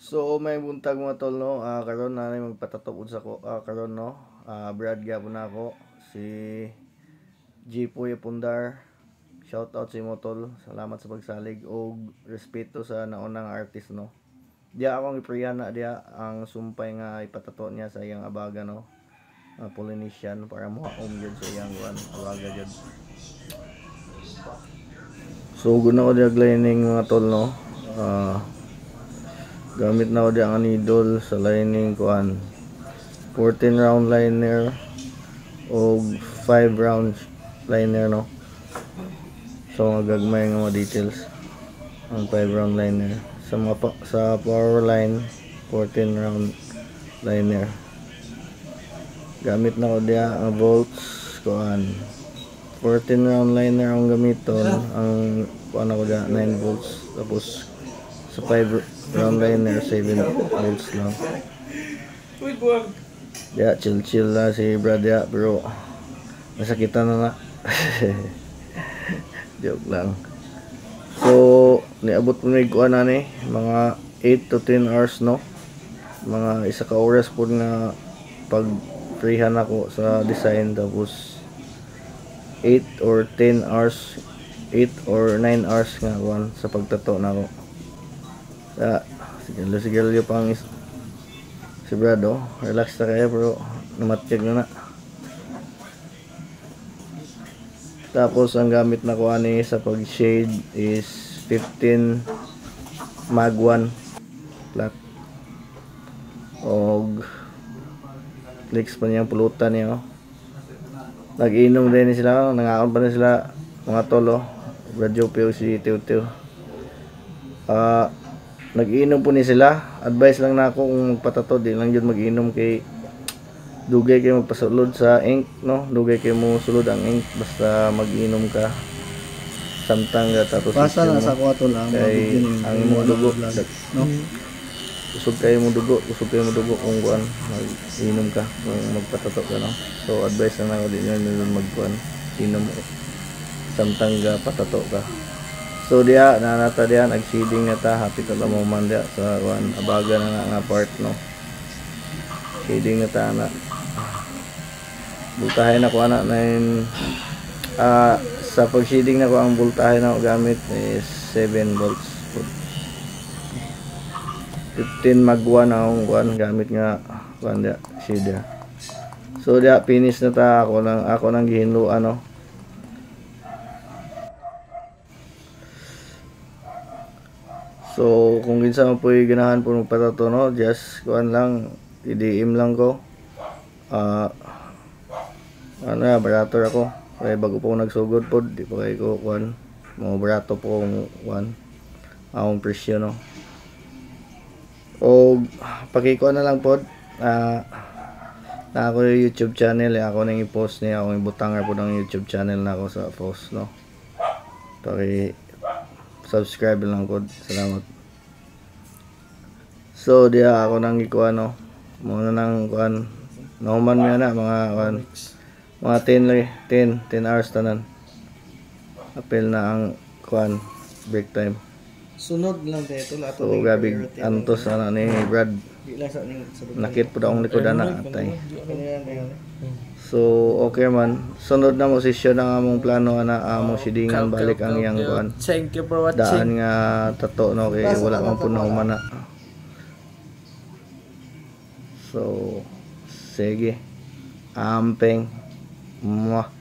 So may buntag mga tol no, karon na magpatatapod sa ko karon no. Brad gyapon na ako si Jipoy Pundar. Shout out sa imo tol. Salamat sa pagsalig og respeto sa naunang artist no. Diya akong ipriyana diya ang sumpay nga ipatato niya sa iyang abaga no. Polynesian para muhaom jud sa iyang abaga jud. So guna ko diya lining mga tol no. Gamit na ko diya ang needle sa lining kuan 14 round liner o 5 round liner no. So gagmay nga mga details ang 5 round liner sa mga sa power line 14 round liner. Gamit na ko diya ang volts kuan 14 round liner ang gamiton, ang kuan ako diya 9 volts, tapos sa 5 round liner 7 volts lang. Ya, chill lang si Brad ya, pero nasakitan na. Joke lang. So, niabot mo na kuan na ni mga 8 to 10 hours no. Mga isa ka oras po nga pag freehan ako sa design, tapos 8 or 10 hours 8 or 9 hours nga kuan sa pagtato na ako. Sigalo pang si Brado, relax na kayo bro, namatyag na. Tapos ang gamit na ko ani sa pag shade is 15 mag 1 flat og flex pa niyang pulutan niya. Nag-inom din sila, nangakon pa rin sila mga tolo, Radyo Pio si Tiw. Nag-inom po ni sila. Advice lang na ako kung magpatato, di lang yun mag-inom kay dugay kayo magpasulod sa ink no, dugay kayo mo sulod ang ink basta mag-inom ka samtang tapos basta na sa kuwato lang kay ang imong dugo no, usog kayo mo dugo kung kuan mag-inom ka kung magpatato ka no. So advice lang ako din yun magkuan inom samtang patato ka. So diya nanata diya nag-shading na ta, happy to the moment diya sa kuan abaga na nga part no. Shading na ta na voltahe na ko ana na yun, sa pag shading na ko ang voltahe na ko gamit is 7 volts 15 mag 1 akong kuan gamit nga kuan diya shader. So diya finish na ta, ako nang gihinluan no. So kung kinsa man po'y ganahan po magpatato no, just kuan lang, i-DM lang ko. Barator ako. Kaya bago po nagsugod po, di pa kayo ko kuan. Mga barato po kung kuan. Akong presyo no. O pakikuan na lang po. Na ako yung YouTube channel, ako nang i-post niya, ako ibutangan po ng YouTube channel na ako sa post no. Subscribe lang po. Salamat. So diya ako nang ikuan no. Muna nang kuan. Nauman mo na mga kuan. Mga 10 hours tanan. Apel na ang kuan break time. Sunod lang dito lahat. So grabe antos ana ni Brad. Nakit po daw ang likod ana atay. So okay man. Sunod na mo session ang among plano ana among sidingan balik ang iyang kuan. Thank you for watching. Daan nga tato no kay wala man pud na humana. So sige. Ampeng. Mwah.